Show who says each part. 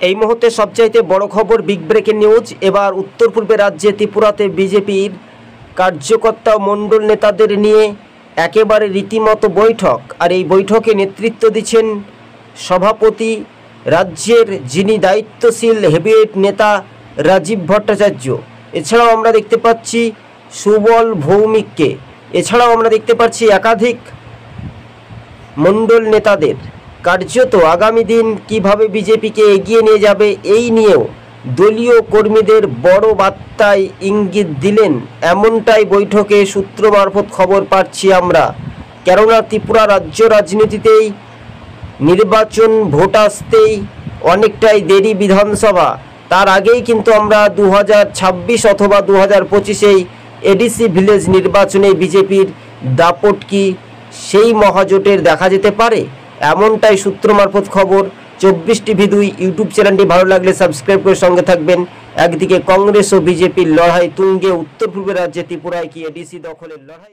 Speaker 1: এই মুহূর্তে সবচাইতে বড় খবর, বিগ ব্রেকিং নিউজ। এবার উত্তর পূর্বে রাজ্যে ত্রিপুরাতে বিজেপির কার্যকর্তা ও মণ্ডল নেতাদের নিয়ে একেবারে রীতিমতো বৈঠক। আর এই বৈঠকে নেতৃত্ব দিচ্ছেন সভাপতি, রাজ্যের যিনি দায়িত্বশীল হেভিওয়েট নেতা রাজীব ভট্টাচার্য। এছাড়াও আমরা দেখতে পাচ্ছি সুবল ভৌমিককে। এছাড়াও আমরা দেখতে পাচ্ছি একাধিক মণ্ডল নেতাদের। কার্যত আগামী দিন কিভাবে বিজেপিকে এগিয়ে নিয়ে যাবে এই নিয়েও দলীয় কর্মীদের বড় বার্তায় ইঙ্গিত দিলেন, এমনটাই বৈঠকে সূত্র মারফত খবর পাচ্ছি আমরা। কেননা ত্রিপুরা রাজ্য রাজনীতিতেই নির্বাচন, ভোট আসতেই অনেকটাই দেরি বিধানসভা। তার আগেই কিন্তু আমরা 2026 অথবা 2025 এডিসি ভিলেজ নির্বাচনে বিজেপির দাপট কি সেই মহাজোটের দেখা যেতে পারে, এমনটাই সূত্র মারফত খবর। 24TV2 ইউটিউব চ্যানেলটি ভালো লাগলে সাবস্ক্রাইব করে সঙ্গে থাকবেন। একদিকে কংগ্রেস ও বিজেপির লড়াই তুঙ্গে, উত্তর পূর্বের রাজ্যে ত্রিপুরায় কি এডিসি দখলের লড়াই।